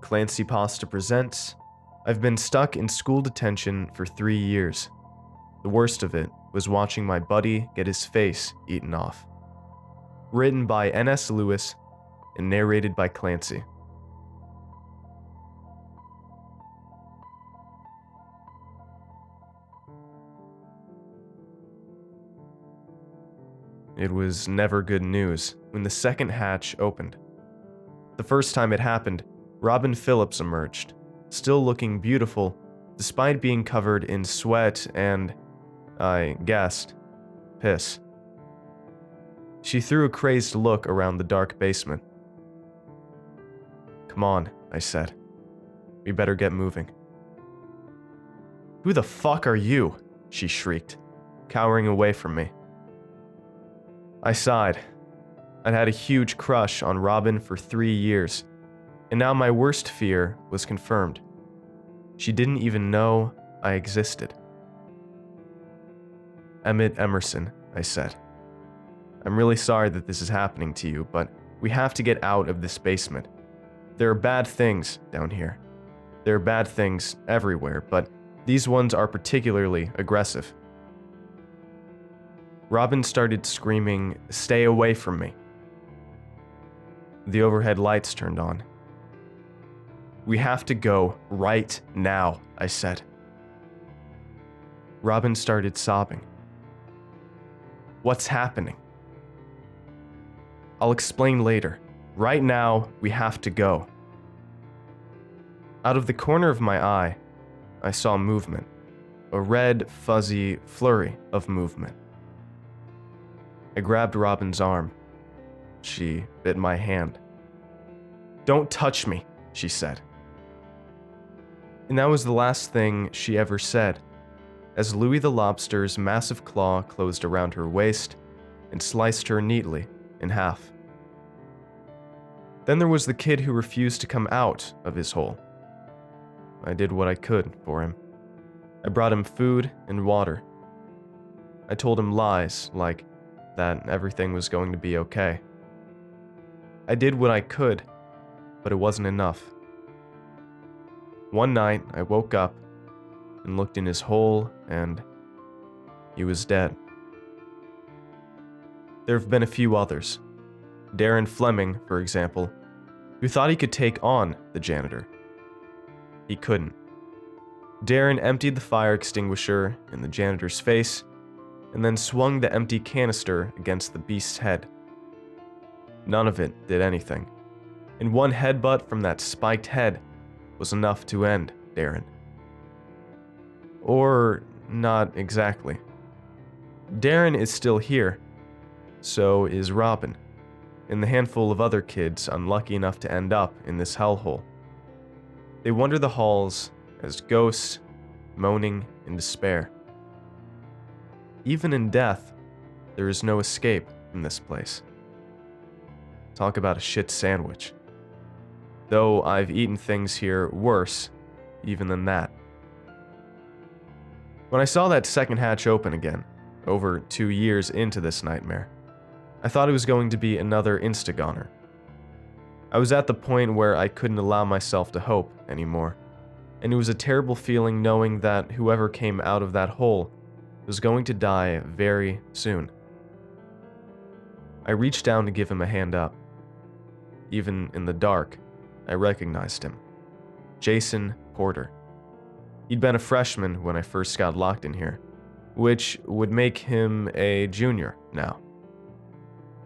ClancyPasta presents. I've been stuck in school detention for 3 years. The worst of it was watching my buddy get his face eaten off. Written by nslewis and narrated by Clancy. It was never good news when the second hatch opened. The first time it happened, Robin Phillips emerged, still looking beautiful despite being covered in sweat and, I guessed, piss. She threw a crazed look around the dark basement. "Come on," I said. "We better get moving." "Who the fuck are you?" she shrieked, cowering away from me. I sighed. I'd had a huge crush on Robin for 3 years, and now my worst fear was confirmed. She didn't even know I existed. "Emmett Emerson," I said. "I'm really sorry that this is happening to you, but we have to get out of this basement. There are bad things down here. There are bad things everywhere, but these ones are particularly aggressive." Robin started screaming, "Stay away from me." The overhead lights turned on. "We have to go right now," I said. Robin started sobbing. "What's happening?" "I'll explain later. Right now, we have to go." Out of the corner of my eye, I saw movement, a red, fuzzy flurry of movement. I grabbed Robin's arm. She bit my hand. "Don't touch me," she said. And that was the last thing she ever said, as Louis the Lobster's massive claw closed around her waist and sliced her neatly in half. Then there was the kid who refused to come out of his hole. I did what I could for him. I brought him food and water. I told him lies like that everything was going to be okay. I did what I could, but it wasn't enough. One night, I woke up and looked in his hole, and he was dead. There have been a few others. Darren Fleming, for example, who thought he could take on the janitor. He couldn't. Darren emptied the fire extinguisher in the janitor's face and then swung the empty canister against the beast's head. None of it did anything, and one headbutt from that spiked head was enough to end Darren. Or not exactly. Darren is still here, so is Robin, and the handful of other kids unlucky enough to end up in this hellhole. They wander the halls as ghosts, moaning in despair. Even in death, there is no escape from this place. Talk about a shit sandwich. Though I've eaten things here worse, even than that. When I saw that second hatch open again, over 2 years into this nightmare, I thought it was going to be another Instagoner. I was at the point where I couldn't allow myself to hope anymore, and it was a terrible feeling knowing that whoever came out of that hole was going to die very soon. I reached down to give him a hand up. Even in the dark, I recognized him. Jason Porter. He'd been a freshman when I first got locked in here, which would make him a junior now.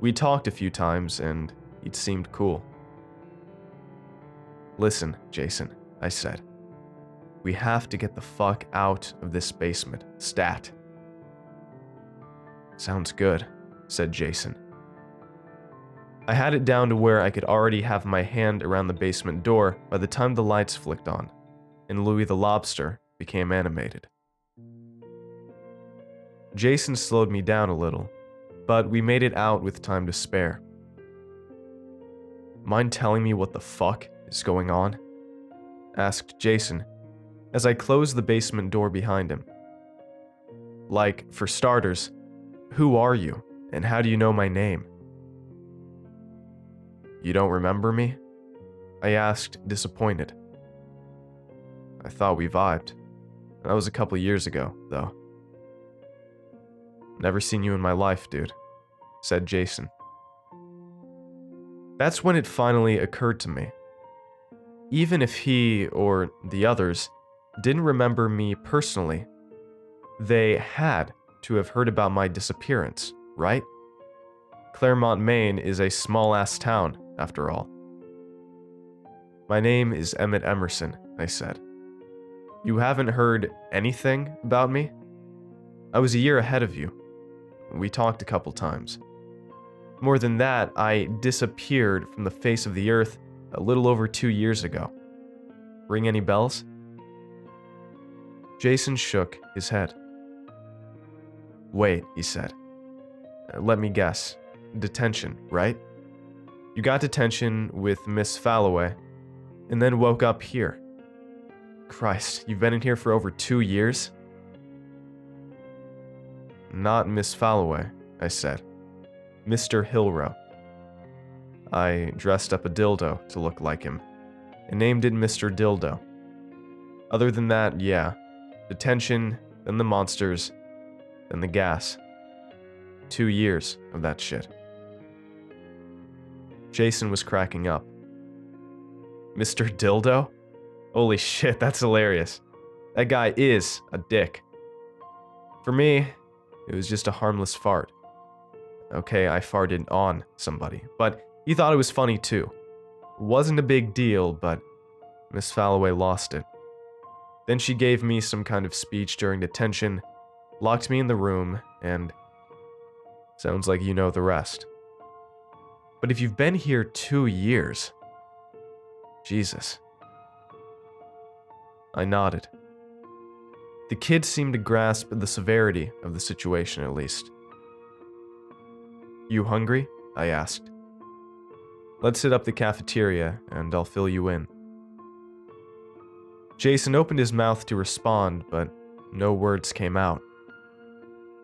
We talked a few times and he'd seemed cool. "Listen, Jason," I said. "We have to get the fuck out of this basement, stat." "Sounds good," said Jason. I had it down to where I could already have my hand around the basement door by the time the lights flicked on, and Louis the Lobster became animated. Jason slowed me down a little, but we made it out with time to spare. "Mind telling me what the fuck is going on?" asked Jason, as I closed the basement door behind him. "Like, for starters, who are you, and how do you know my name?" "You don't remember me?" I asked, disappointed. I thought we vibed. That was a couple years ago, though. Never seen you in my life, dude, said Jason. That's when it finally occurred to me. Even if he, or the others, didn't remember me personally, they had to have heard about my disappearance, right? Claremont, Maine is a small-ass town, after all. My name is Emmett Emerson, I said. You haven't heard anything about me? I was a year ahead of you. We talked a couple times. More than that, I disappeared from the face of the earth a little over 2 years ago. Ring any bells? Jason shook his head. Wait, he said. Let me guess. Detention, right? You got detention with Miss Falloway, and then woke up here. Christ, you've been in here for over 2 years? Not Miss Falloway, I said. Mr. Hillrow. I dressed up a dildo to look like him, and named it Mr. Dildo. Other than that, yeah. Detention, then the monsters, then the gas. 2 years of that shit. Jason was cracking up. Mr. Dildo? Holy shit, that's hilarious. That guy is a dick. For me, it was just a harmless fart. Okay, I farted on somebody, but he thought it was funny too. It wasn't a big deal, but Miss Falloway lost it. Then she gave me some kind of speech during detention, locked me in the room, and sounds like you know the rest. But if you've been here 2 years, Jesus. I nodded. The kid seemed to grasp the severity of the situation at least. You hungry? I asked. Let's hit up the cafeteria and I'll fill you in. Jason opened his mouth to respond, but no words came out.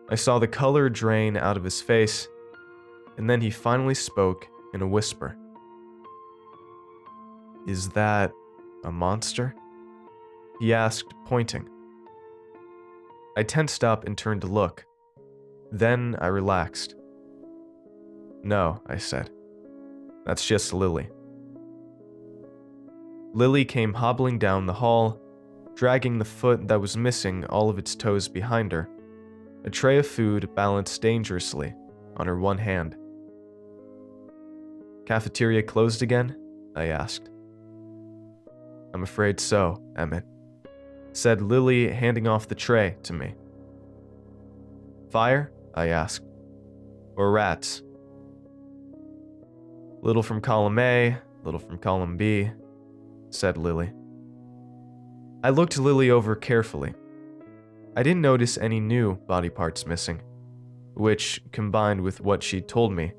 I saw the color drain out of his face, and then he finally spoke in a whisper. Is that a monster? He asked, pointing. I tensed up and turned to look. Then I relaxed. No, I said. That's just Lily. Lily came hobbling down the hall, dragging the foot that was missing all of its toes behind her, a tray of food balanced dangerously on her one hand. Cafeteria closed again? I asked. I'm afraid so, Emmett, said Lily, handing off the tray to me. Fire? I asked. Or rats? Little from column A, little from column B, said Lily. I looked Lily over carefully. I didn't notice any new body parts missing, which, combined with what she'd told me,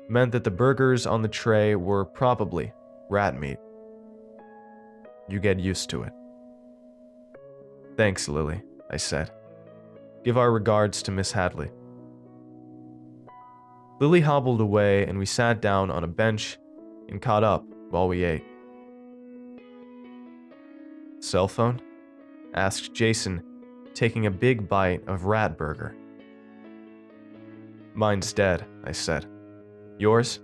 meant that the burgers on the tray were probably rat meat. You get used to it. Thanks, Lily, I said. Give our regards to Miss Hadley. Lily hobbled away and we sat down on a bench and caught up while we ate. Cell phone? Asked Jason, taking a big bite of rat burger. Mine's dead, I said. Yours?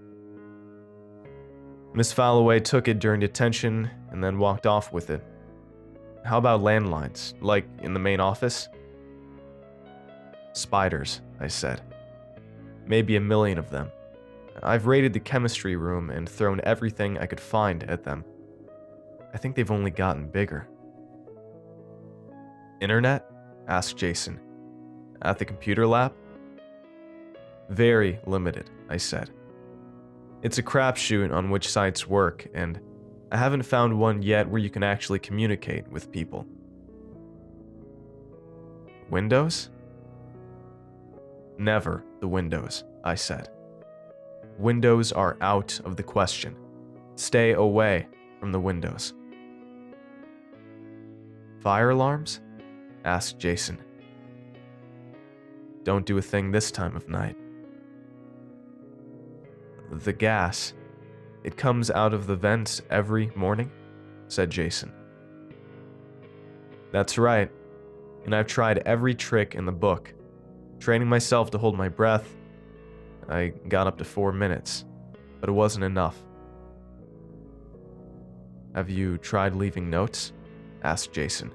Miss Falloway took it during detention and then walked off with it. How about landlines, like in the main office? Spiders, I said. Maybe 1 million of them. I've raided the chemistry room and thrown everything I could find at them. I think they've only gotten bigger. Internet? Asked Jason. At the computer lab? Very limited, I said. It's a crapshoot on which sites work, and I haven't found one yet where you can actually communicate with people. Windows? Never the windows, I said. Windows are out of the question. Stay away from the windows. Fire alarms? Asked Jason. Don't do a thing this time of night. The gas. It comes out of the vents every morning?" said Jason. "That's right, and I've tried every trick in the book, training myself to hold my breath. I got up to 4 minutes, but it wasn't enough." "Have you tried leaving notes?" asked Jason.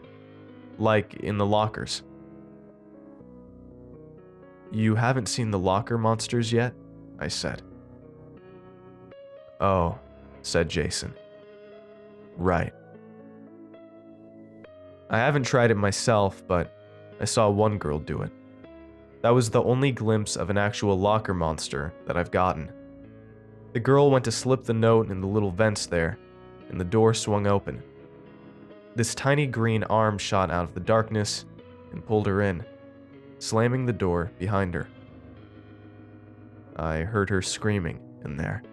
"Like in the lockers?" "You haven't seen the locker monsters yet?" I said. "Oh," said Jason. "Right." I haven't tried it myself, but I saw one girl do it. That was the only glimpse of an actual locker monster that I've gotten. The girl went to slip the note in the little vents there, and the door swung open. This tiny green arm shot out of the darkness and pulled her in, slamming the door behind her. I heard her screaming in there.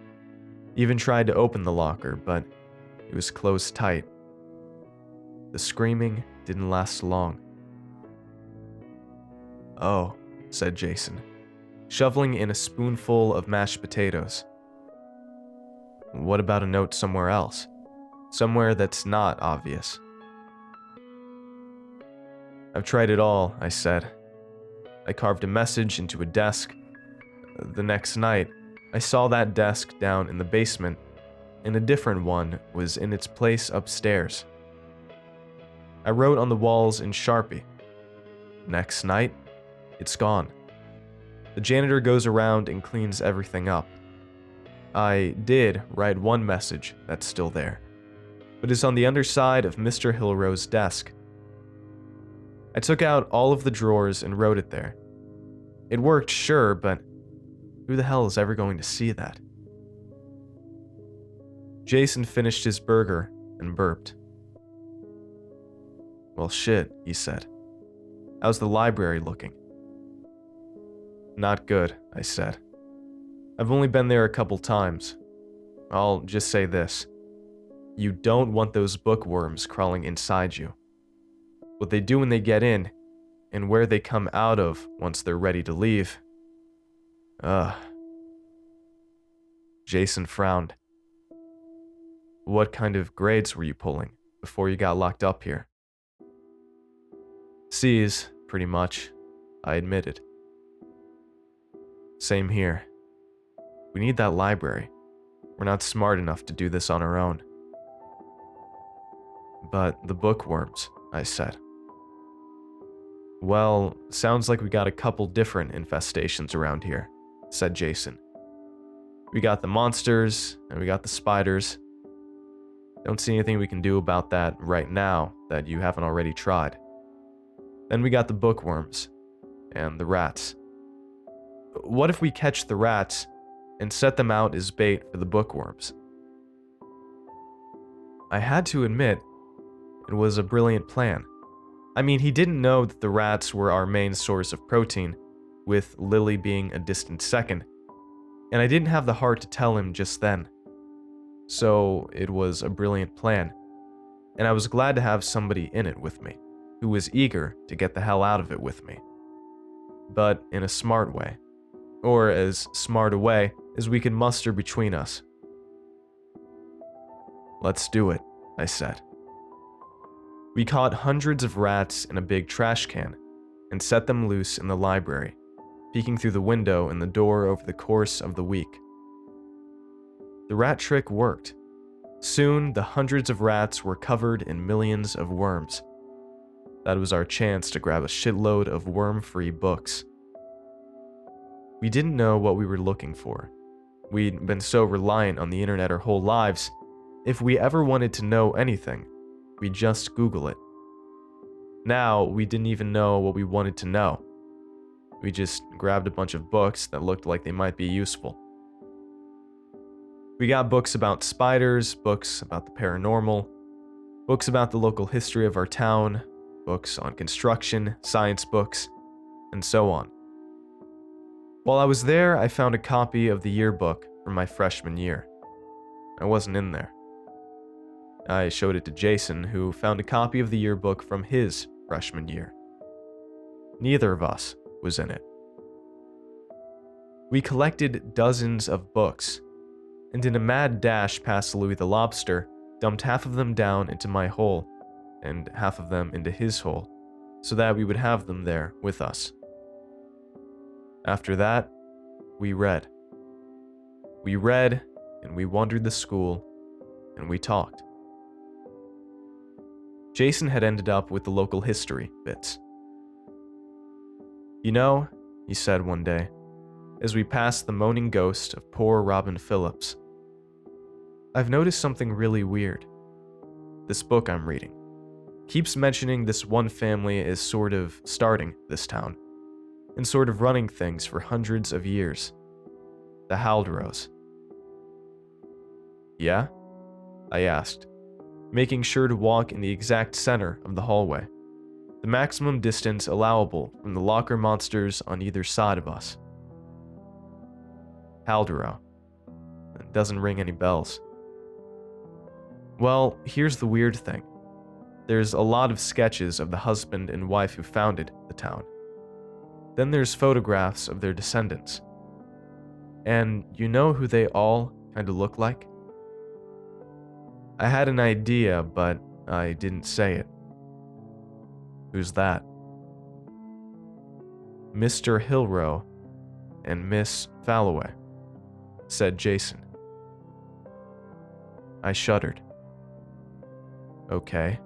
Even tried to open the locker, but it was closed tight. The screaming didn't last long. "Oh," said Jason, shoveling in a spoonful of mashed potatoes. "What about a note somewhere else? Somewhere that's not obvious?" "I've tried it all," I said. I carved a message into a desk. The next night, I saw that desk down in the basement, and a different one was in its place upstairs. I wrote on the walls in Sharpie. Next night, it's gone. The janitor goes around and cleans everything up. I did write one message that's still there, but it's on the underside of Mr. Hilro's desk. I took out all of the drawers and wrote it there. It worked, sure, but who the hell is ever going to see that? Jason finished his burger and burped. "Well, shit," he said. "How's the library looking?" "Not good," I said. "I've only been there a couple times. I'll just say this. You don't want those bookworms crawling inside you. What they do when they get in, and where they come out of once they're ready to leave. Ugh." Jason frowned. "What kind of grades were you pulling before you got locked up here?" "C's, pretty much," I admitted. "Same here. We need that library. We're not smart enough to do this on our own." "But the bookworms," I said. "Well, sounds like we got a couple different infestations around here," said Jason. "We got the monsters, and we got the spiders. Don't see anything we can do about that right now that you haven't already tried. Then we got the bookworms, and the rats. What if we catch the rats and set them out as bait for the bookworms?" I had to admit, it was a brilliant plan. I mean, he didn't know that the rats were our main source of protein, with Lily being a distant second, and I didn't have the heart to tell him just then. So it was a brilliant plan, and I was glad to have somebody in it with me, who was eager to get the hell out of it with me. But in a smart way, or as smart a way as we could muster between us. "Let's do it," I said. We caught hundreds of rats in a big trash can and set them loose in the library, peeking through the window and the door over the course of the week. The rat trick worked. Soon, the hundreds of rats were covered in millions of worms. That was our chance to grab a shitload of worm-free books. We didn't know what we were looking for. We'd been so reliant on the internet our whole lives. If we ever wanted to know anything, we'd just Google it. Now, we didn't even know what we wanted to know. We just grabbed a bunch of books that looked like they might be useful. We got books about spiders, books about the paranormal, books about the local history of our town, books on construction, science books, and so on. While I was there, I found a copy of the yearbook from my freshman year. I wasn't in there. I showed it to Jason, who found a copy of the yearbook from his freshman year. Neither of us was in it. We collected dozens of books, and in a mad dash past Louis the Lobster, dumped half of them down into my hole and half of them into his hole, so that we would have them there with us. After that, we read. We read, and we wandered the school, and we talked. Jason had ended up with the local history bits. "You know," he said one day, as we passed the moaning ghost of poor Robin Phillips, "I've noticed something really weird. This book I'm reading keeps mentioning this one family is sort of starting this town, and sort of running things for hundreds of years. The Haldros." "Yeah?" I asked, making sure to walk in the exact center of the hallway, the maximum distance allowable from the locker monsters on either side of us. Haldro. It doesn't ring any bells. Well, here's the weird thing. There's a lot of sketches of the husband and wife who founded the town. Then there's photographs of their descendants. And you know who they all kind of look like? I had an idea, but I didn't say it. "Who's that?" "Mr. Hilrow and Miss Falloway," said Jason. I shuddered. "Okay.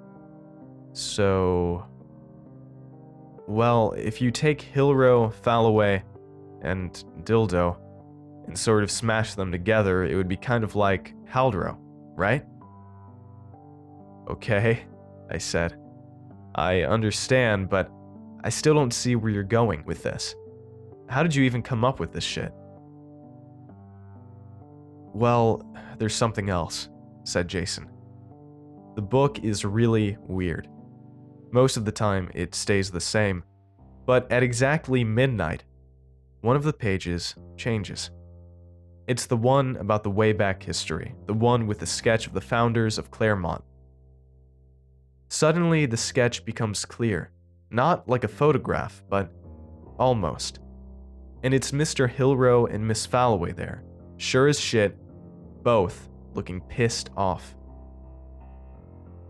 So... Well, if you take Hilrow, Falloway, and Dildo, and sort of smash them together, it would be kind of like Haldro, right?" "Okay," I said. "I understand, but I still don't see where you're going with this. How did you even come up with this shit?" "Well, there's something else," said Jason. "The book is really weird. Most of the time, it stays the same, but at exactly midnight, one of the pages changes. It's the one about the Wayback history, the one with the sketch of the founders of Claremont. Suddenly, the sketch becomes clear, not like a photograph, but almost. And it's Mr. Hilrow and Miss Falloway there, sure as shit, both looking pissed off.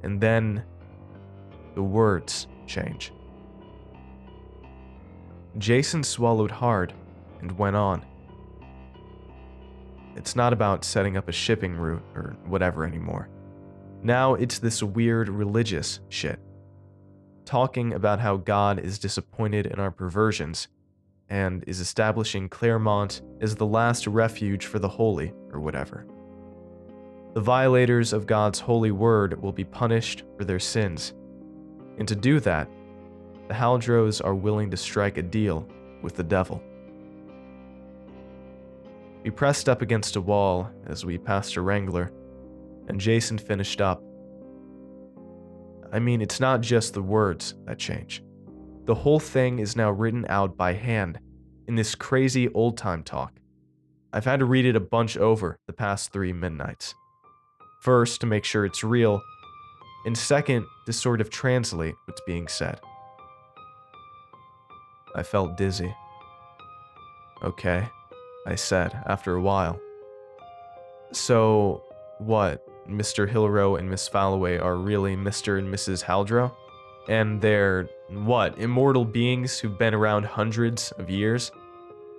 And then the words change." Jason swallowed hard and went on. "It's not about setting up a shipping route or whatever anymore. Now it's this weird religious shit. Talking about how God is disappointed in our perversions and is establishing Claremont as the last refuge for the holy or whatever. The violators of God's holy word will be punished for their sins. And to do that, the Haldros are willing to strike a deal with the devil." We pressed up against a wall as we passed a wrangler, and Jason finished up. "I mean, it's not just the words that change. The whole thing is now written out by hand, in this crazy old-time talk. I've had to read it a bunch over the past 3 midnights. First, to make sure it's real, and second, to sort of translate what's being said." I felt dizzy. "Okay," I said after a while. "So, what, Mr. Hilrow and Miss Falloway are really Mr. and Mrs. Haldro? And they're, what, immortal beings who've been around hundreds of years?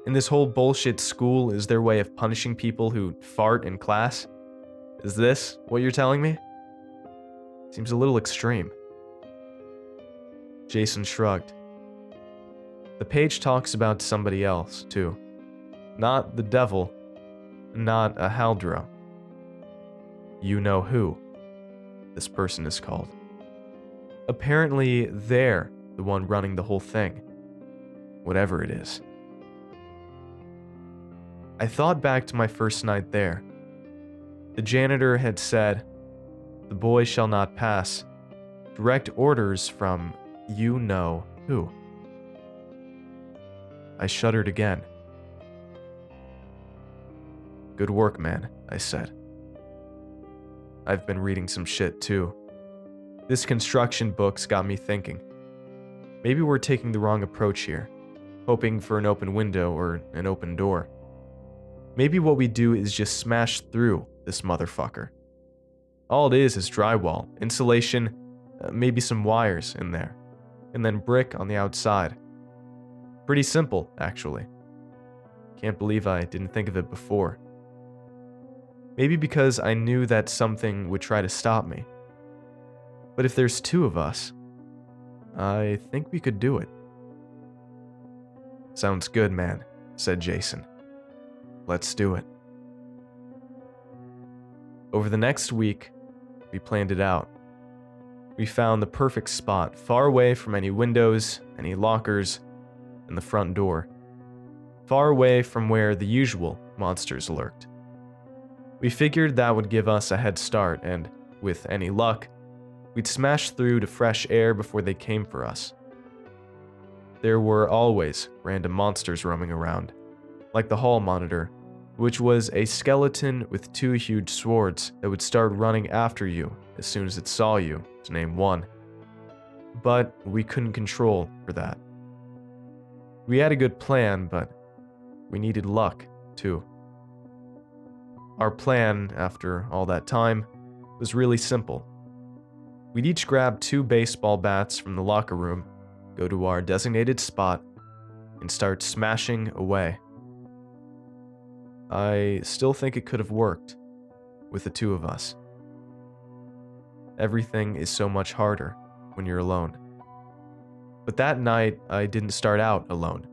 And this whole bullshit school is their way of punishing people who fart in class? Is this what you're telling me? Seems a little extreme." Jason shrugged. "The page talks about somebody else, too. Not the devil, not a Haldro. You know who this person is called. Apparently, they're the one running the whole thing. Whatever it is." I thought back to my first night there. The janitor had said, "The boy shall not pass. Direct orders from you know who." I shuddered again. "Good work, man," I said. "I've been reading some shit too. This construction book's got me thinking. Maybe we're taking the wrong approach here, hoping for an open window or an open door. Maybe what we do is just smash through this motherfucker. All it is drywall, insulation, maybe some wires in there, and then brick on the outside. Pretty simple, actually. Can't believe I didn't think of it before. Maybe because I knew that something would try to stop me. But if there's two of us, I think we could do it. Sounds good, man, said Jason. Let's do it. Over the next week, we planned it out. We found the perfect spot, far away from any windows, any lockers, and the front door. Far away from where the usual monsters lurked. We figured that would give us a head start, and with any luck, we'd smash through to fresh air before they came for us. There were always random monsters roaming around, like the hall monitor, which was a skeleton with two huge swords that would start running after you as soon as it saw you, to name one. But we couldn't control for that. We had a good plan, but we needed luck, too. Our plan, after all that time, was really simple. We'd each grab 2 baseball bats from the locker room, go to our designated spot, and start smashing away. I still think it could have worked, with the 2 of us. Everything is so much harder when you're alone. But that night, I didn't start out alone.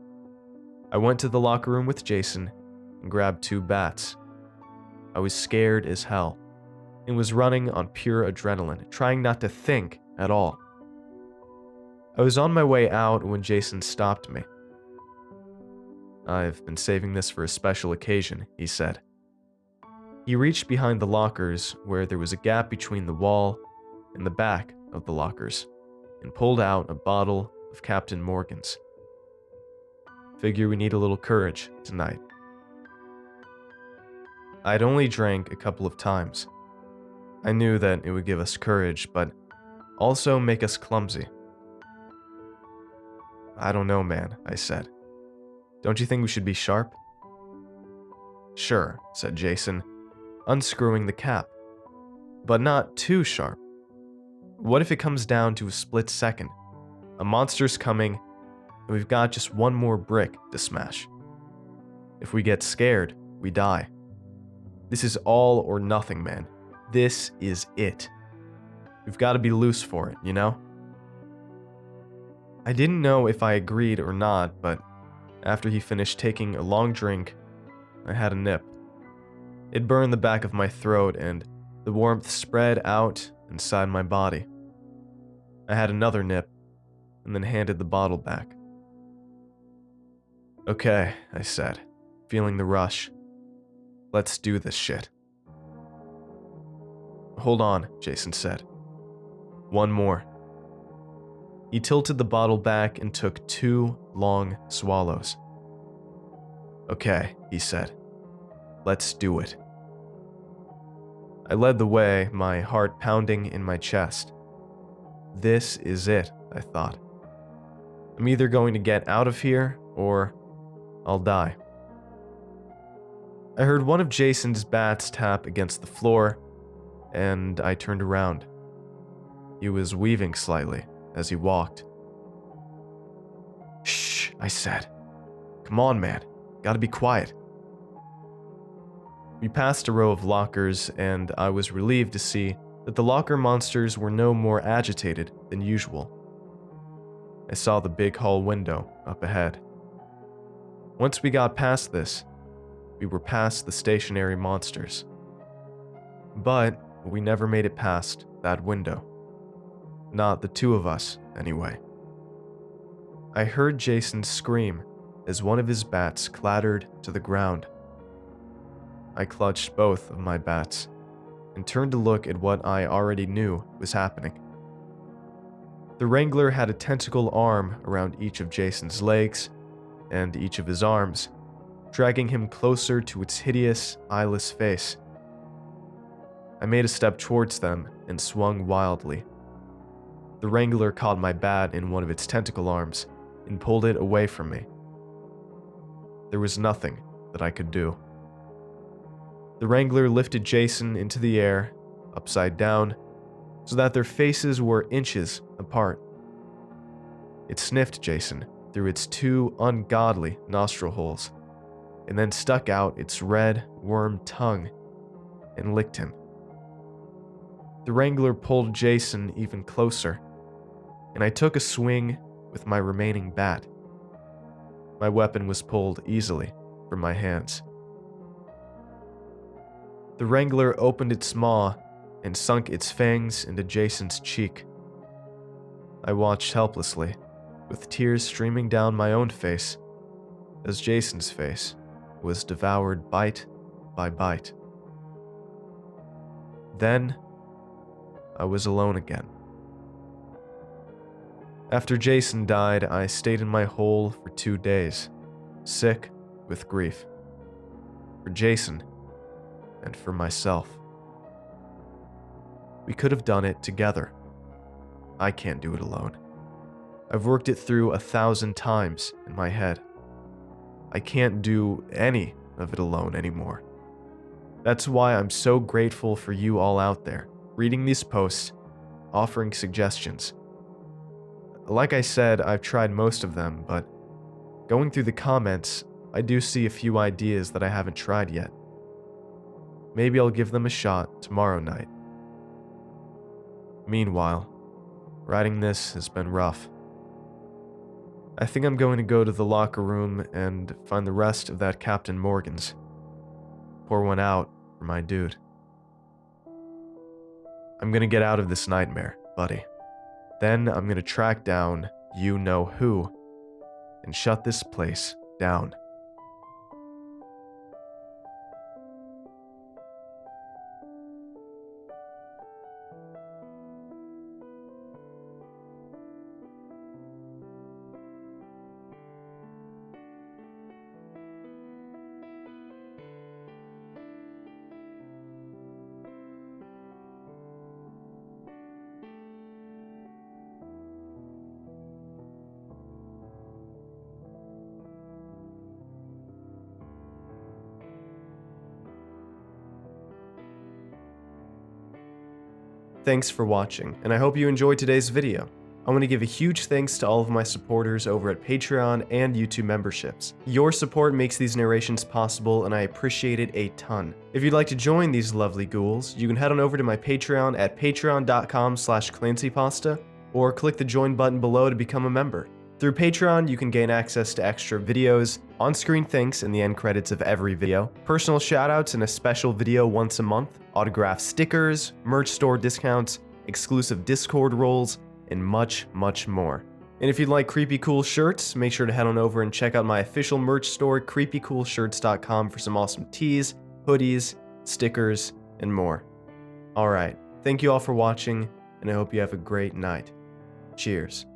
I went to the locker room with Jason and grabbed 2 bats. I was scared as hell and was running on pure adrenaline, trying not to think at all. I was on my way out when Jason stopped me. "I've been saving this for a special occasion," he said. He reached behind the lockers where there was a gap between the wall and the back of the lockers and pulled out a bottle of Captain Morgan's. "Figure we need a little courage tonight." I'd only drank a couple of times. I knew that it would give us courage, but also make us clumsy. "I don't know, man," I said. "Don't you think we should be sharp?" "Sure," said Jason, unscrewing the cap. "But not too sharp. What if it comes down to a split second? A monster's coming, and we've got just one more brick to smash. If we get scared, we die. This is all or nothing, man. This is it. We've got to be loose for it, you know?" I didn't know if I agreed or not, but after he finished taking a long drink, I had a nip. It burned the back of my throat, and the warmth spread out inside my body. I had another nip, and then handed the bottle back. "Okay," I said, feeling the rush. "Let's do this shit." "Hold on," Jason said. "One more." He tilted the bottle back and took 2 long swallows. "Okay," he said. "Let's do it." I led the way, my heart pounding in my chest. This is it, I thought. I'm either going to get out of here, or I'll die. I heard one of Jason's bats tap against the floor, and I turned around. He was weaving slightly as he walked. "Shh," I said. "Come on, man. Gotta be quiet." We passed a row of lockers, and I was relieved to see that the locker monsters were no more agitated than usual. I saw the big hall window up ahead. Once we got past this, we were past the stationary monsters. But we never made it past that window. Not the 2 of us, anyway. I heard Jason scream as one of his bats clattered to the ground. I clutched both of my bats and turned to look at what I already knew was happening. The Wrangler had a tentacle arm around each of Jason's legs and each of his arms, dragging him closer to its hideous, eyeless face. I made a step towards them and swung wildly. The Wrangler caught my bat in one of its tentacle arms and pulled it away from me. There was nothing that I could do. The Wrangler lifted Jason into the air, upside down, so that their faces were inches apart. It sniffed Jason through its two ungodly nostril holes, and then stuck out its red worm tongue and licked him. The Wrangler pulled Jason even closer, and I took a swing with my remaining bat. My weapon was pulled easily from my hands. The Wrangler opened its maw and sunk its fangs into Jason's cheek. I watched helplessly, with tears streaming down my own face, as Jason's face was devoured bite by bite. Then, I was alone again. After Jason died, I stayed in my hole for 2 days, sick with grief. For Jason, and for myself. We could have done it together. I can't do it alone. I've worked it through 1,000 times in my head. I can't do any of it alone anymore. That's why I'm so grateful for you all out there, reading these posts, offering suggestions. Like I said, I've tried most of them, but going through the comments, I do see a few ideas that I haven't tried yet. Maybe I'll give them a shot tomorrow night. Meanwhile, writing this has been rough. I think I'm going to go to the locker room and find the rest of that Captain Morgan's. Pour one out for my dude. I'm gonna get out of this nightmare, buddy. Then I'm gonna track down you-know-who and shut this place down. Thanks for watching, and I hope you enjoyed today's video. I want to give a huge thanks to all of my supporters over at Patreon and YouTube memberships. Your support makes these narrations possible, and I appreciate it a ton. If you'd like to join these lovely ghouls, you can head on over to my Patreon at patreon.com/ClancyPasta, or click the join button below to become a member. Through Patreon, you can gain access to extra videos, on-screen thanks in the end credits of every video, personal shoutouts in a special video once a month, autographed stickers, merch store discounts, exclusive Discord roles, and much, much more. And if you'd like creepy cool shirts, make sure to head on over and check out my official merch store, creepycoolshirts.com, for some awesome tees, hoodies, stickers, and more. Alright, thank you all for watching, and I hope you have a great night. Cheers.